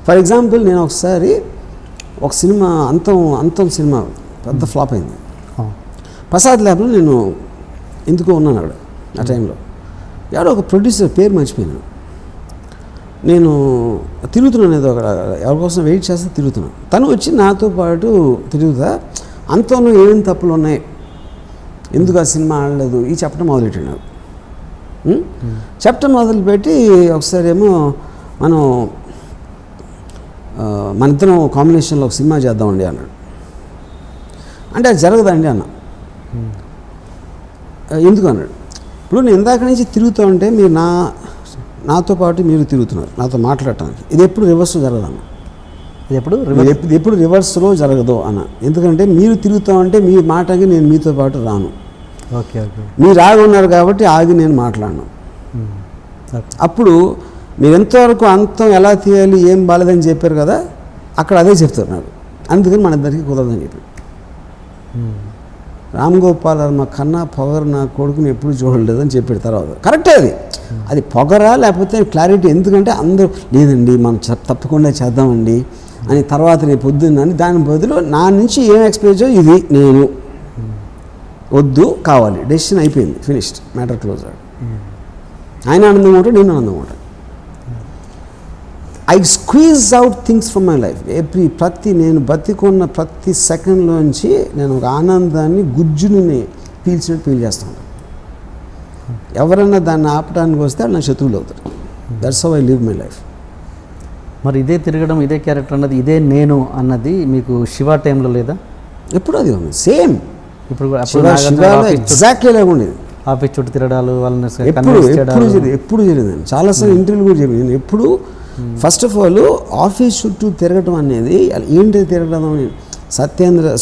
For example నేను ఒకసారి ఒక సినిమా అంతం సినిమా పెద్ద ఫ్లాప్ అయింది. ప్రసాద్ ల్యాబ్లో నేను ఎందుకో ఉన్నాను అక్కడ ఆ టైంలో. ఎవరో ఒక ప్రొడ్యూసర్ పేరు మర్చిపోయాను. నేను తిరుగుతున్నాను, ఏదో అక్కడ ఎవరి కోసం వెయిట్ చేస్తే తిరుగుతున్నాను. తను వచ్చి నాతో పాటు తిరుగుతా అంతంలో ఏమేమి తప్పులు ఉన్నాయి, ఎందుకు ఆ సినిమా ఆడలేదు, ఈ చెప్పడం మొదలెట్టాడు నాకు. చెప్పడం మొదలుపెట్టి ఒకసారి ఏమో మన ఇద్దరం కాంబినేషన్లో ఒక సినిమా చేద్దామండి అన్నాడు. అంటే అది జరగదండి అన్న. ఎందుకు అన్నాడు. ఇప్పుడు నేను ఇందాక నుంచి తిరుగుతూ ఉంటే మీరు నాతో పాటు మీరు తిరుగుతున్నారు నాతో మాట్లాడటానికి. ఇది ఎప్పుడు రివర్స్లో జరగదన్న. ఇది ఎప్పుడు రివర్స్లో జరగదు అన్న. ఎందుకంటే మీరు తిరుగుతూ ఉంటే మీ మాటకి నేను మీతో పాటు రాను. ఓకే ఓకే, మీరు ఆగి ఉన్నారు కాబట్టి ఆగి నేను మాట్లాడను. అప్పుడు మీరు ఎంతవరకు అంతం ఎలా తీయాలి ఏం బాలేదని చెప్పారు కదా, అక్కడ అదే చెప్తారు నాకు. అందుకని మన ఇద్దరికి కుదరదని చెప్పి. రామ్ గోపాల్ వర్మ కన్నా పొగరు నా కొడుకుని ఎప్పుడు చూడలేదని చెప్పాడు. తర్వాత కరెక్టే, అది పొగరా లేకపోతే క్లారిటీ. ఎందుకంటే అందరూ లేదండి మనం తప్పకుండా చేద్దామండి అని తర్వాత రేపు పొద్దున్నని, దాని బదులు నా నుంచి ఏం ఎక్స్పెక్ట్ ఇది నేను వద్దు కావాలి, డెసిషన్ అయిపోయింది, ఫినిష్డ్, మ్యాటర్ క్లోజ్. ఆయన ఆనందంగా ఉంటాడు, నేను ఆనందంగా ఉంటాను. I squeeze out things from my life. నేను బతికున్న ప్రతి సెకండ్లోంచి నేను ఒక ఆనందాన్ని గుజ్జుని పీల్చినట్టు ఫీల్ చేస్తూ ఉంటాను. ఎవరైనా దాన్ని ఆపడానికి వస్తే నా శత్రువులు అవుతారు. That's how I live my life. మరి ఇదే తిరగడం, ఇదే క్యారెక్టర్ అన్నది, ఇదే నేను అన్నది మీకు శివ టైంలో లేదా? ఎప్పుడు అది ఉంది సేమ్. ఇప్పుడు ఎగ్జాక్ట్లీ లాగా ఉండేది. ఆఫీస్ చుట్టూ తిరగడాలు, వాళ్ళని ఎప్పుడు జరిగింది. చాలాసార్లు ఇంటర్వ్యూలు కూడా జరిగింది. నేను ఎప్పుడు ఫస్ట్ ఆఫ్ ఆల్ ఆఫీస్ చుట్టూ తిరగటం అనేది ఏంటి తిరగడం అని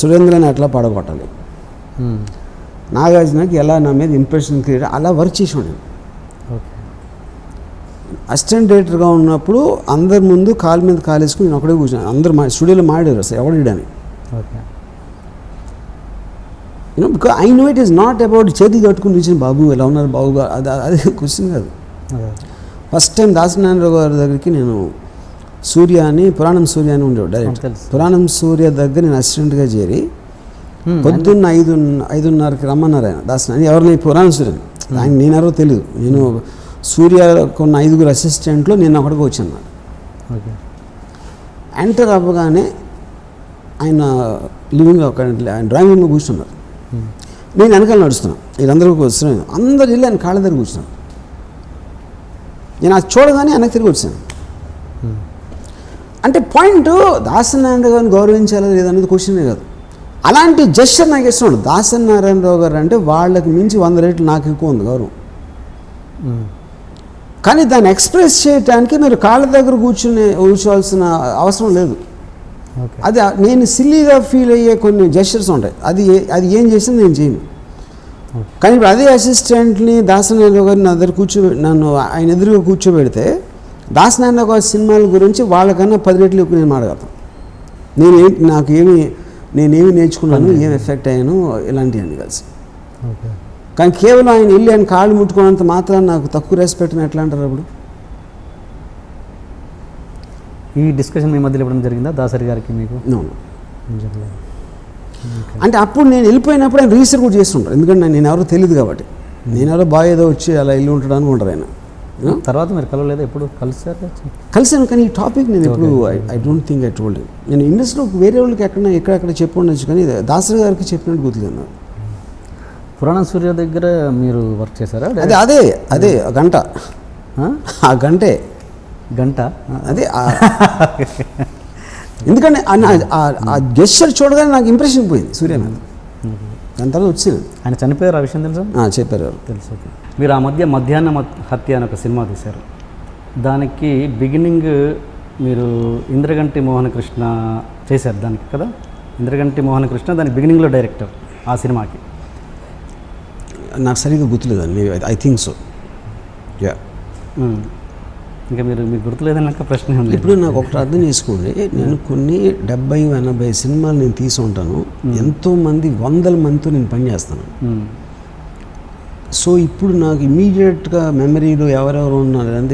సురేంద్రని ఎట్లా పడగొట్టాలి, నాగార్జునకి ఎలా నా మీద ఇంప్రెషన్ క్రియేట్ అలా వర్క్ చేసి ఉండేది. అసిస్టెంట్ డైరెక్టర్గా ఉన్నప్పుడు అందరి ముందు కాలు మీద కాలు వేసుకుని నేను ఒకడే కూర్చున్నాను. అందరు మా స్టూడియోలో మాడారు అసలు ఎవడని. Because I know it is not about చేతికి కట్టుకుని కూర్చుని బాబు ఎలా ఉన్నారు బాబు, అది క్వశ్చన్ కాదు. ఫస్ట్ టైం దాసనారాయణరావు గారి దగ్గరికి నేను పురాణం సూర్య అని ఉండేవాడు డైరెక్టర్. పురాణం సూర్య దగ్గర నేను అసిస్టెంట్గా చేరి పొద్దున్న 5:30కి రమ్మన్నారు ఆయన దాసనారాయణ. ఎవరిని? పురాణం సూర్యని. ఆయన నేనెవరో తెలియదు. నేను సూర్యకు ఉన్న 5 అసిస్టెంట్లో నేను ఒకటికి వచ్చాను. ఎంటర్ అవ్వగానే ఆయన లివింగ్ ఆయన డ్రాయింగ్ రూమ్లో కూర్చున్నారు. నేను వెనకాల నడుస్తున్నాను, వీళ్ళందరూ వస్తున్నాను. అందరు వెళ్ళి ఆయన కాళ్ళ దగ్గర కూర్చున్నాను. నేను అది చూడగానే వెనక్కి తిరిగి వచ్చాను. అంటే పాయింట్ దాసనారాయణరావు గారిని గౌరవించాలా లేదనేది క్వశ్చనే కాదు. అలాంటి జస్చర్ నాకు ఇష్టం. దాసనారాయణరావు గారు అంటే వాళ్ళకి మించి 100 రెట్లు నాకు ఎక్కువ ఉంది గౌరవం. కానీ దాన్ని ఎక్స్ప్రెస్ చేయడానికి మీరు కాళ్ళ దగ్గర కూర్చోవాల్సిన అవసరం లేదు. అది నేను సిల్లీగా ఫీల్ అయ్యే కొన్ని జెస్చర్స్ ఉంటాయి. అది ఏం చేసినా నేను చేయను. కానీ ఇప్పుడు అదే అసిస్టెంట్ని దాసనారాయణరావు గారిని నా దగ్గర నన్ను ఆయన ఎదురుగా కూర్చోబెడితే దాసనారాయణరావు గారి సినిమాల గురించి వాళ్ళకన్నా 10 రెట్లు ఎక్కువ నేను మాట్లాడతాను. నేనేమి నేర్చుకున్నాను, ఏం ఎఫెక్ట్ అయ్యాను, ఇలాంటివన్నీ కలిసి. కానీ కేవలం ఆయన వెళ్ళి ఆయన కాళ్ళు ముట్టుకున్నంత మాత్రం నాకు తక్కువ రెస్పెక్ట్ ఎట్లా అంటారు? అప్పుడు ఈ డిస్కషన్ మీ మధ్యలో ఇవ్వడం జరిగిందా దాసరి గారికి మీకు? అంటే అప్పుడు నేను వెళ్ళిపోయినప్పుడు ఆయన రిజిస్టర్ కూడా చేస్తుంటారు. ఎందుకంటే నేను ఎవరో తెలియదు కాబట్టి. నేను ఎవరో బాగా ఏదో వచ్చి అలా వెళ్ళి ఉంటాడు అనుకుంటారు ఆయన. తర్వాత మీరు కలవలేదు? ఎప్పుడు కలిసాను కానీ ఈ టాపిక్ నేను ఎప్పుడు I don't think I told. నేను ఇండస్ట్రీలో వేరే వాళ్ళకి ఎక్కడెక్కడ చెప్పి ఉండొచ్చు కానీ దాసరి గారికి చెప్పినట్టు గుర్తులేదు నాకు. పురాణం సూర్య దగ్గర మీరు వర్క్ చేశారా? అదే గంట, ఆ గంటే గంట అదే. ఎందుకంటే ఆ గెస్చర్ చూడగానే నాకు ఇంప్రెషన్ పోయింది సూర్య మీద. దాని తర్వాత వచ్చింది. ఆయన చనిపోయారు, ఆ విషయం తెలుసా? చెప్పారు, తెలుసు. మీరు ఆ మధ్యాహ్న హత్య అని ఒక సినిమా తీశారు. దానికి బిగినింగ్ మీరు ఇంద్రగంటి మోహనకృష్ణ చేశారు దానికి కదా? ఇంద్రగంటి మోహనకృష్ణ దానికి బిగినింగ్లో డైరెక్టర్ ఆ సినిమాకి. నాకు సరిగ్గా గుర్తులేదండి. I think so. ఇంకా మీకు గుర్తులేదన్నాక ప్రశ్న ఉంది. ఇప్పుడు నాకు ఒకటి అర్థం చేసుకోండి, నేను కొన్ని 70-80 సినిమాలు నేను తీసి ఉంటాను. ఎంతోమంది 100 మందితో నేను పనిచేస్తాను. సో ఇప్పుడు నాకు ఇమీడియట్గా మెమరీలో ఎవరెవరు ఉన్నారు అంటే